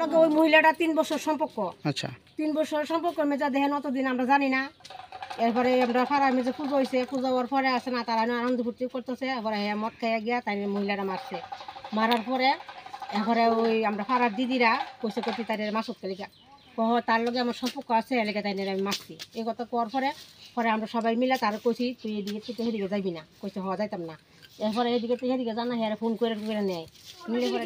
লগে ওই মহিলাটা 3 বছর সম্পর্ক। আচ্ছা 3 বছর সম্পর্ক মেজা দেখেন অতদিন আমরা জানি না। এরপরে আমরা ফাড়ার মেজে পুজো হয়েছে, পুজো হওয়ার পরে আসে না তারা আনন্দ ফুর্তি করতেছে। এরপরে মদ খাইয়া গিয়া তাই মহিলাটা মারছে। মারার পরে এরপরে ওই আমরা ফাড়ার দিদিরা কইছে করতে তাই মাসুদ কালিকা কহ তার লগে আমার সম্পর্ক আছে এলাকা তাই আমি মারছি। এই কথা করার পরে পরে আমরা সবাই মিলে তার কইছি তুই এদিকে তুই সেদিকে যাবি না, কইছে হওয়া যাইতাম না। এরপরে এদিকে তুই সেদিকে জানা হ্যাঁ ফোন করে নেয় নিলে পরে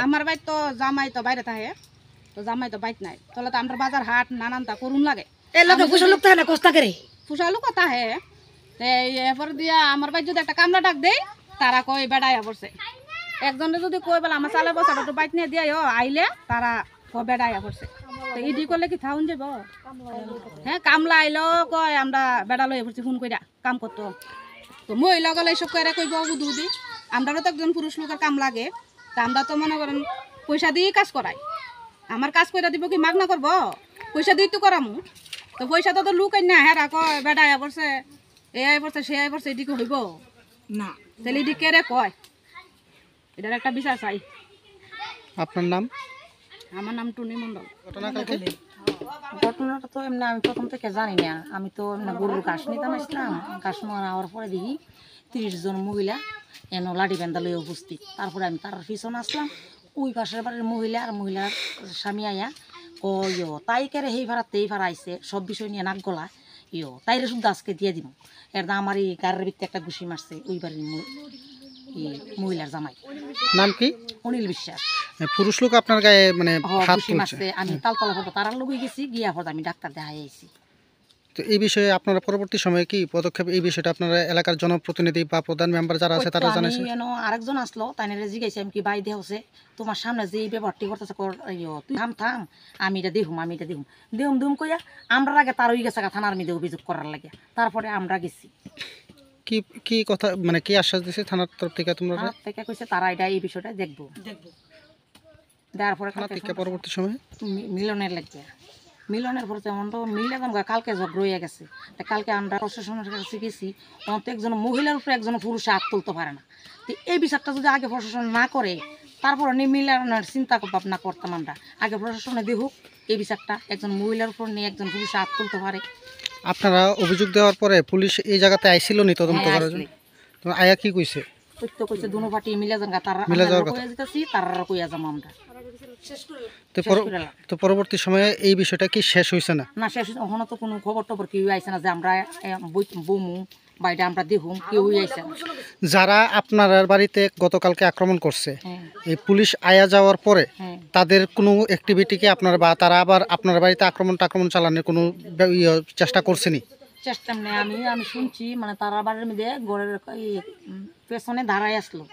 আমার বাইর তো জামাই তো বাইরে থাকে, তো জামাই তো বাইক নাই, তাহলে তো আমরা বাজার হাট নানানটা করুন লাগে। ফুসালু কথা হে এরপর দিয়া আমার বাইর যদি একটা কামলা ডাক দেয় তারা কই বেড়াইয়া পড়ছে। একজনে যদি কই বলে আমার চালে বসাটা তো বাইক নিয়ে দিয়ে আইলে তারা বেড়াইয়া পড়ছে। তো ইডি করলে কি থাউন যাব? হ্যাঁ কামলা আইলো কয় আমরা বেড়া লইয়া পড়ছি ফোন কইরা কাম করতো। তো মহিলা গেলে এইসব করে কইব বুধুদি আমরাও তো একজন পুরুষ লোকের কাম লাগে, তা আমরা তো মনে করেন পয়সা দিয়েই কাজ করাই। আমার কাজ কইরা দিব কি মাগনা করব? পয়সা দিই তো করামু। তো পয়সা তো লুক না হেরা কয় বেড়া আয়া পড়ছে, এ আয়া পড়ছে সে আয়া পড়ছে, এদিকে হইব না। তাহলে এদিকে কেড়ে কয় এটার একটা বিচার চাই। আপনার নাম? আমার নাম টুনি মন্ডল। ঘটনাটা তো এমনি আমি প্রথম থেকে জানি না। আমি তো এমনি গরুর ঘাস নিতাম আসলাম, ঘাস নেওয়ার পরে দেখি 30 জন মহিলা এন লাঠি বেন্দা লইয়া উপস্থিত। তারপরে আমি তার পিছনে আসলাম। ওই পাশের বাড়ির মহিলা আর মহিলার স্বামী আয়া ইয়ো তাই কেড়ে এই ভাড়াতে এই ভাড়া আইসে সব বিষয় নিয়ে নাক গলা ইয়ো তাইরে শুধু আজকে দিয়ে দিব। এর আমার এই গাড়ির ভিত্তি একটা ঘুষি মারছে ওই বাড়ির মহিলার জামাই। নাম কি? অনিল বিশ্বাস। পুরুষ লোক আপনার গায়ে মানে হাত ঘুষি মারছে। আমি তালতলা ফটো তারার লোক গেছি, গিয়া পর আমি ডাক্তার দেখাই আইছি। তো এই বিষয়ে আপনারা পরবর্তী সময়ে কি পদক্ষেপ, এই বিষয়টা আপনারা এলাকার জনপ্রতিনিধি বা প্রধান মেম্বার যারা আছে তারা জানাইছে? আরেকজন আসলো তাই জিজ্ঞাসা আমি কি বাই দেহছে তোমার সামনে যে ব্যবহারটি করতেছে তুই থাম থাম আমি এটা দেখুম আমি এটা দেখুম দেহুম দুম কইয়া আমরা আগে তার ওই গেছে থানার মধ্যে অভিযোগ করার লাগে। তারপরে আমরা গেছি। কি কি কথা মানে কি আশ্বাস দিছে থানার তরফ থেকে? তোমরা থেকে কইছে তারা এটা এই বিষয়টা দেখবো। দেওয়ার পরে থানা থেকে পরবর্তী সময়ে মিলনের লাগবে। মিলনের পরে যেমন তো মিলাম কালকে ঝগড়া হয়ে গেছে। কালকে আমরা প্রশাসনের কাছে গেছি, তখন তো একজন মহিলার উপরে একজন পুরুষে হাত তুলতে পারে না। তো এই বিচারটা যদি আগে প্রশাসন না করে তারপরে মিলানোর চিন্তা ভাবনা করতাম আমরা। আগে প্রশাসনে দেখুক এই বিচারটা, একজন মহিলার উপর নিয়ে একজন পুরুষে হাত তুলতে পারে। আপনারা অভিযোগ দেওয়ার পরে পুলিশ এই জায়গাতে আইছিল নি তদন্ত করার জন্য? তো আয়া কি কইছে? তো কইছে দুনো পার্টি মিলে যাঙ্গা তারা কইয়া দিতেছি তারা কইয়া যাবো আমরা। তো পরবর্তী সময়ে এই বিষয়টা কি শেষ হইছে না? না শেষ ওখানে তো কোনো খবর টবর কেউ আইছে না যে আমরা বমু বাইরে আমরা দেখুম কেউ আইছে না। যারা আপনার বাড়িতে গতকালকে আক্রমণ করছে এই পুলিশ আয়া যাওয়ার পরে তাদের কোনো অ্যাক্টিভিটিকে আপনার বা তারা আবার আপনার বাড়িতে আক্রমণ চালানোর কোনো চেষ্টা করছেনি? চেষ্টা নেই। আমি শুনছি মানে তারা বাড়ির মধ্যে ঘরের পেছনে দাঁড়াই আসলো,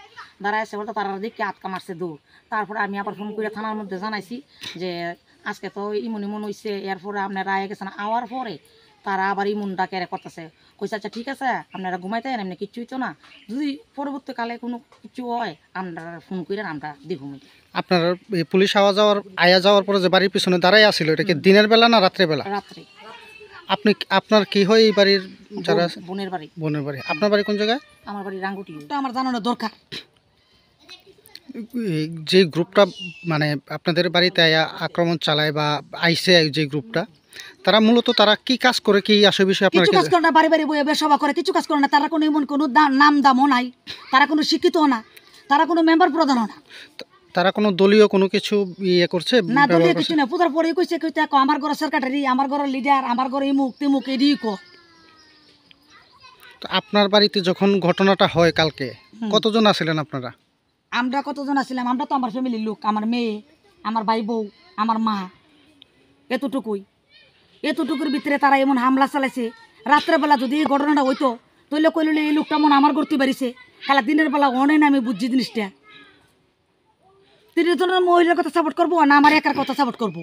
দাঁড়াই আসে বলতে তারা দেখে আটকা মারছে দৌড়। তারপরে আমি আবার ফোন করে থানার মধ্যে জানাইছি যে আজকে তো ইমন ইমন হয়েছে, এরপরে আপনারা আয়ে গেছেন। আওয়ার পরে তারা আবার ইমন ডাকে করতেছে, কইছে আচ্ছা ঠিক আছে আপনারা ঘুমাইতে এমনি কিচ্ছু হইতো না, যদি পরবর্তীকালে কোনো কিছু হয় আমরা ফোন করে আমরা দেখুন। আপনার পুলিশ আয়া যাওয়ার পরে যে বাড়ির পিছনে দাঁড়াই আসছিল এটা কি দিনের বেলা না রাত্রে বেলা? রাত্রে। আপনার কি হয় এই বাড়ির যারা? বোনের বাড়ি। বোনের বাড়ি। আপনার বাড়ি কোন জায়গায়? আমার বাড়ি রাঙ্গুটি। আমার জানানো দরকার। যে গ্রুপটা মানে আপনাদের বাড়িতে আক্রমণ চালায় বা আইসে যে গ্রুপটা, তারা মূলত তারা কি কাজ করে, কি আসে বিষয়ে আপনারা? কিছু কাজ করে না, বাড়ি বাড়ি বইয়ে সভা করে, কিছু কাজ করে না। তারা কোনো এমন কোনো নাম দামও নাই, তারা কোনো শিক্ষিত না, তারা কোনো মেম্বার প্রধানও না। তারা কোনো দলীয় কোনো কিছু করছে না? দলীয় কিছু না। পূজার পরে কইছে কইতে আমার ঘর সেক্রেটারি, আমার ঘর লিডার, আমার ঘর ইমুক তিমুক এডি কো। তো আপনার বাড়িতে যখন ঘটনাটা হয় কালকে কতজন আছিলেন আপনারা? আমরা কতজন আছিলাম? আমরা তো আমার ফ্যামিলির লোক, আমার মেয়ে, আমার ভাই বউ, আমার মা, এতটুকুর ভিতরে তারা এমন হামলা চালাইছে। রাত্রেবেলা যদি এই ঘটনাটা হইতো তাহলে কইলে এই লোকটা মনে আমার করতে পারিছে, খালা দিনের বেলা অনেক আমি বুঝছি জিনিসটা। 30 জনের মহিলার কথা সাপোর্ট করবো না আমার একার কথা সাপোর্ট করবো?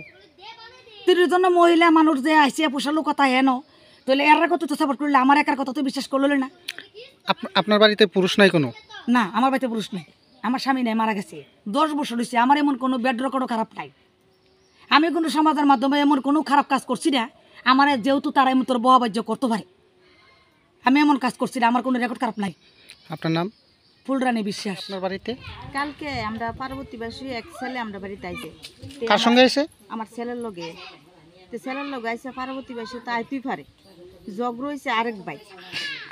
30 জন মহিলা মানুষ যে আইসে পোষালো কথা হেন তাহলে এর কথা তো সাপোর্ট করলে আমার একার কথা তো বিশ্বাস করলো না। আপনার বাড়িতে পুরুষ নাই কোনো? না, আমার বাড়িতে পুরুষ নেই, আমার স্বামী নেই, মারা গেছে 10 বছর হয়েছে। আমার এমন কোনো বেড রেকর্ডও খারাপ নাই, আমি কোনো সমাজের মাধ্যমে এমন কোনো খারাপ কাজ করছি না। আমার যেহেতু তারা এমন তোর বহাবাজ্য করতে পারে, আমি এমন কাজ করছি না, আমার কোনো রেকর্ড খারাপ নাই। আপনার নাম? ফুলরানী বিশ্বাস। আপনার বাড়িতে কালকে আমরা পার্বতীবাসী এক ছেলে আমরা বাড়িতে আইছে। কার সঙ্গে এসে? আমার ছেলের লগে, তো ছেলের লগে আইসে পার্বতীবাসী তো আইপি পারে জগ রয়েছে আরেক ভাই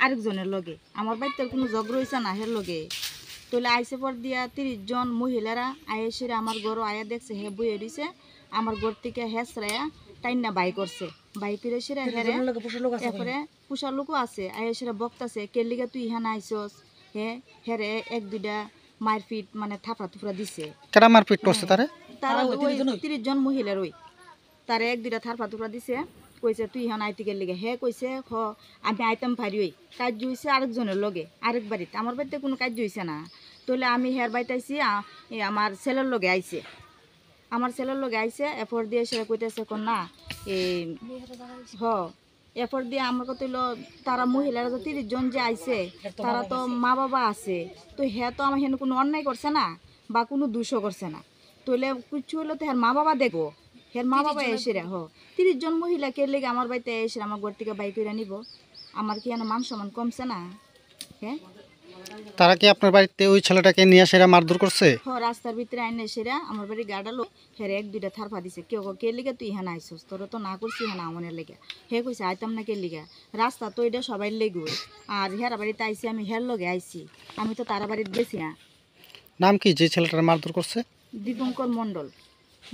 আরেকজনের লগে। আমার বাড়িতে কোনো জগ রয়েছে না হের লগে। তোলে আইসে পর দিয়া 30 জন মহিলারা আয়েসে আমার ঘর আয়া দেখছে হে বইয়ে দিছে আমার ঘর থেকে হেসরায়া টাইনা বাই করছে। বাই ফিরে সেরা হেরে এরপরে পুষার লোকও আছে আয়েসেরা বক্তাছে কে লিগা তুই ইহান আইসস হে হেরে 1-2টা মারপিট মানে থাপড়া থুপড়া দিছে। কেরা মারপিট করছে তারে? তারা 30 জন মহিলার ওই তারে 1-2টা থাপড়া থুপড়া দিছে। কইছে তুই ইহান আইতে গেল লিগা হে কইছে হ আমি আইতাম পারি ওই কাজ হইছে আরেকজনের লগে আরেক বাড়িতে। আমার বাড়িতে কোনো কাজ হইছে না। তাহলে আমি হের বাড়িতে আইছি আমার ছেলের লগে আইছে, আমার ছেলের লগে আইছে। এরপর দিয়ে সেটা কইতেছে কোন না এই হ এরপর দিয়ে আমার কত হইলো তারা মহিলারা তো 30 জন যে আইছে তারা তো মা বাবা আছে, তো হ্যাঁ তো আমার হেন কোনো অন্যায় করছে না বা কোনো দোষও করছে না। তাহলে কিছু হইলো তো হ্যাঁ মা বাবা দেখবো, হের মা বাবা এসে রে 30 জন মহিলা কে লেগে আমার বাড়িতে এসে আমার ঘর থেকে বাইক করে নিব। আমার কি মান সম্মান কমছে না? হ্যাঁ তারা কি আপনার বাড়িতে ওই ছেলেটাকে নিয়ে সেরা মারধর করছে? রাস্তার ভিতরে আইনে সেরা আমার বাড়ি গাড়ালো হেরে 1-2টা থারপা দিছে। কেউ কে লিগা তুই হ্যাঁ আইসস তোর তো না করছি হ্যাঁ আমার লেগে হে কইছে আইতাম না কে লিগা রাস্তা তো এটা সবাই লেগুই। আর হেরা বাড়িতে আইসি আমি হের লগে আইসি, আমি তো তারা বাড়িতে গেছি না। নাম কি যে ছেলেটার মারধর করছে? দীপঙ্কর মন্ডল।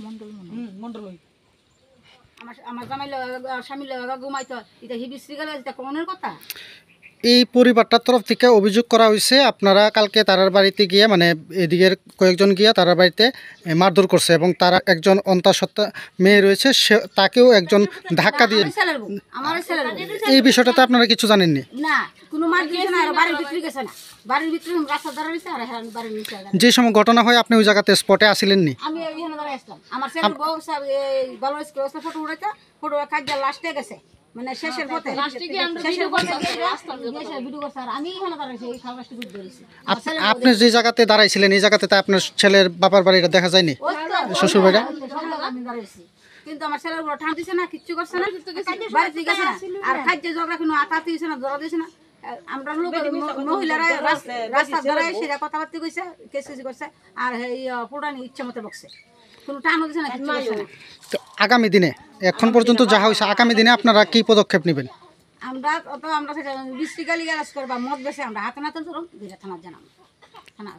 মন্ডল মন্ডল আমার জামাই স্বামী ঘুমাইতো এটা হিবিশ্রী গেল এটা কোনের কথা। এই পরিবারটার তরফ থেকে অভিযোগ করা হয়েছে আপনারা কালকে তারার বাড়িতে গিয়ে মানে এদিকের কয়েকজন গিয়ে তারার বাড়িতে মারধর করছে এবং তারা একজন অন্তঃসত্ত্বা মেয়ে রয়েছে সে তাকেও একজন ধাক্কা দিয়ে। আমার ছেলের এই বিষয়টাতে আপনারা কিছু জানেননি? না কোনো মার দিয়েছে না, বাড়ির ভিতরে গেছে না, বাড়ির ভিতরে রাস্তা দাঁড়াইছে আর বাড়ির নিচে। যে সময় ঘটনা হয় আপনি ওই জায়গাতে স্পটে আসিলেননি? আমি এখানে দাঁড়াই আসলাম, আমার ছেলের বউ বাংলাদেশ ফটো উঠাইতে ফটো কাজ লাস্টে গেছে মানে শেষের পথে ভিডিও করছে আর আমি এখানে দাঁড়াইছি এই খাবারটা দুধ ধরেছি। আপনি যে জায়গাতে দাঁড়াইছিলেন এই জায়গাতে আপনার ছেলের বাবার বাড়িটা দেখা যায়নি? শ্বশুর বাড়িটা আমি দাঁড়াইছি কিন্তু আমার ছেলের বড় ঠান দিছে না, কিচ্ছু করছে না, বাড়িতে গেছে না। আর খাদ্য ঝগড়া কোনো আতা দিয়েছে না, ধরা দিয়েছে না। আমরা লোক মহিলারা রাস্তা ধরায় সেটা কথাবার্তা কইছে কেসি করছে আর এই পুরানি ইচ্ছা মতো বকছে, কোনো টানও দিছে না, কিচ্ছু করছে না। তো আগামী দিনে এখন পর্যন্ত যা হয়েছে আগামী দিনে আপনারা কি পদক্ষেপ নেবেন? আমরা সেটা বৃষ্টি গালি গালাজ করবা মদ বেশি আমরা হাতে নাতে ধরুন দুইটা থানার জানাবো থানা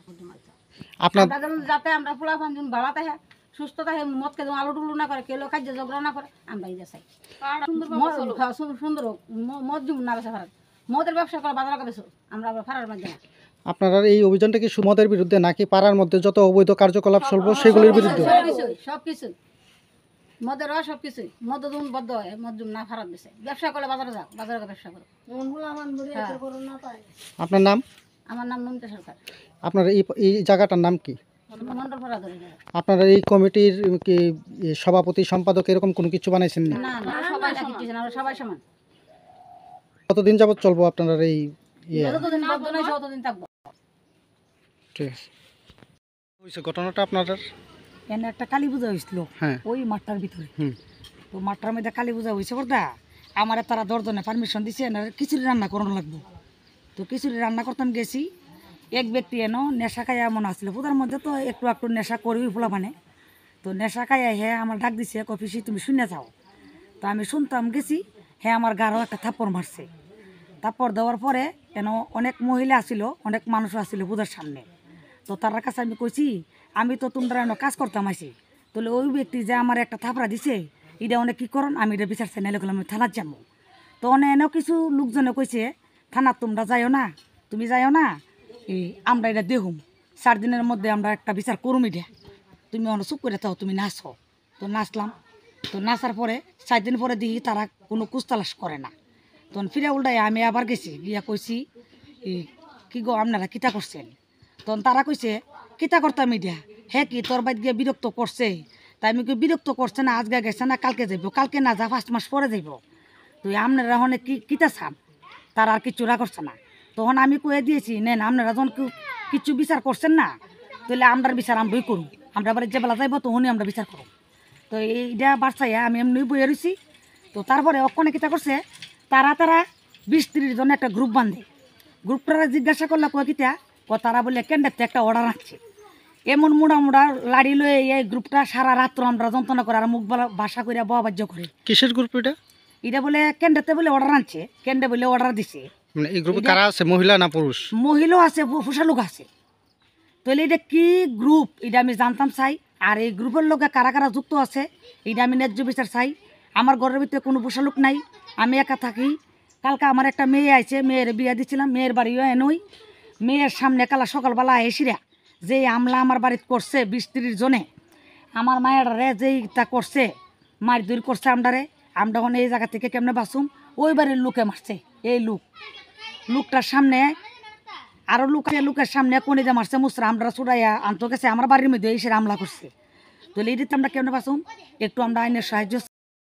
আপনার যাতে আমরা পোলা পাঁচজন ভালো থাকে সুস্থ থাকে মদকে যেমন আলু টুলু না করে কেউ কাজ ঝগড়া না করে আমরা এই চাই সুন্দর মদ জুম না বেসা ফারাক মদের ব্যবসা করে বাজার বেছো আমরা আবার ফারার মাধ্যমে। আপনারা এই অভিযানটা কি মদের বিরুদ্ধে নাকি পাড়ার মধ্যে যত অবৈধ কার্যকলাপ চলবে সেগুলির বিরুদ্ধে? সবকিছুই মদের হয় সবকিছুই মদ দুম বদ্ধ হয় মদ জুম না ফারাক বেছে ব্যবসা করলে বাজারে যাক বাজারে ব্যবসা করো। আপনার নাম? আমার নাম নমিতা সরকার। আপনার এই জায়গাটার নাম কি? মন্ডল ফারা ধরে আপনারা এই কমিটির কি সভাপতি সম্পাদক এরকম কোনো কিছু বানাইছেন না? না না সবাই না কিছু না আমরা সবাই সমান। কতদিন যাবত চলবো আপনারা এই যতদিন বদ্ধ নয় ততদিন থাকবো। ঠিক আছে হয়েছে ঘটনাটা আপনাদের? এনে একটা কালী পূজা হয়েছিল হ্যাঁ ওই মাঠটার ভিতরে, তো মাঠটার মধ্যে কালী পূজা হয়েছে বলতা আমার তারা 10 জনে পারমিশন দিছে খিচুড়ি রান্না করানো লাগবো। তো খিচুড়ি রান্না করতাম গেছি, এক ব্যক্তি এনো নেশা খাইয়া এমন আসছিল পূজার মধ্যে তো একটু একটু নেশা করবি ফোলা মানে, তো নেশা খাইয়া হ্যাঁ আমার ডাক দিছে কফিসি তুমি শুনে যাও। তো আমি শুনতাম গেছি হ্যাঁ আমার গারও একটা থাপ্পড় মারছে। থাপ্পড় দেওয়ার পরে কেন অনেক মহিলা আসিল অনেক মানুষ আসছিল পূজার সামনে, তো তার কাছে আমি কইছি আমি তো তোমরা এনে কাজ করতাম আইসি, তাহলে ওই ব্যক্তি যে আমার একটা থাপড়া দিছে এটা অনেক কী করুন আমি এটা বিচার চাই নাহলে আমি থানার যাবো। তো অনেক এনেও কিছু লোকজনে কইছে থানার তোমরা যাইও না তুমি যাইও না এই আমরা এটা দেখুম 4 দিনের মধ্যে আমরা একটা বিচার করুম এটা তুমি অনেক চুপ করে থাও তুমি নাচো। তো নাচলাম, তো নাচার পরে 4 দিন পরে দেখি তারা কোনো কুচতালাশ করে না। তখন ফিরে উল্টাই আমি আবার গেছি গিয়া কইছি কি গো আপনারা কিতা করছেন, তখন তারা কইছে কিতা করতাম এটা হ্যাঁ কি তোর বাইত গিয়ে বিরক্ত করছে তাই আমি কি বিরক্ত করছে না, আজকে গেছে না কালকে যাইব, কালকে না যা 5 মাস পরে যাইব, তো আপনারা হনে কিতা চান, তার আর কিছু রা করছে না। তখন আমি কয়ে দিয়েছি নেন আপনারা যখন কিছু বিচার করছেন না, তাহলে আমরার বিচার আমরাই করুন, আমরা আবার যে বেলা যাইব তখনই আমরা বিচার করব। তো এইটা বাচ্চাইয়া আমি এমনি বইয়ে রয়েছি। তো তারপরে অক্ষণে কিতা করছে, তারা 20-30 জন একটা গ্রুপ বান্ধে, গ্রুপটারা জিজ্ঞাসা করলে কয় কিতা, তারা বলে কেন্দ্রতে একটা অর্ডার আনছে। এমন মোড়া লাড়ি লয়ে এই গ্রুপটা সারা রাত্র আমরা যন্ত্রণা করে আর মুখ বাসা করে বহাবাজ্য করে। কিসের গ্রুপ এটা? এটা বলে কেন্দ্রতে বলে অর্ডার আনছে, কেন্দ্রে বলে অর্ডার দিছে। মানে এই গ্রুপে কারা আছে, মহিলা না পুরুষ? মহিলাও আছে, পুরুষের লোক আছে। তাহলে এটা কি গ্রুপ এটা আমি জানতাম চাই, আর এই গ্রুপের লোকে কারা কারা যুক্ত আছে এটা আমি ন্যায্য বিচার চাই। আমার ঘরের ভিতরে কোনো পোষা লোক নাই, আমি একা থাকি। কালকে আমার একটা মেয়ে আইছে, মেয়ের বিয়ে দিচ্ছিলাম, মেয়ের বাড়িও এনেই, মেয়ের সামনে কালা সকালবেলা এসিরা যে আমলা আমার বাড়িতে করছে 20-30 জনে, আমার মায়েরারে যেই তা করছে মারধর করছে আমরারে, আমরা এখন এই জায়গা থেকে কেমনে বাঁচুম, ওই বাড়ির লোকে মারছে। এই লোকটার সামনে আরও লোকের সামনে কনিজা মারছে, মুসরা আমরা ছুড়াইয়া আনতে গেছে আমার বাড়ির মধ্যে এসে হামলা করছে। তাহলে এটিতে আমরা কেমনে বাঁচুম, একটু আমরা আইনের সাহায্য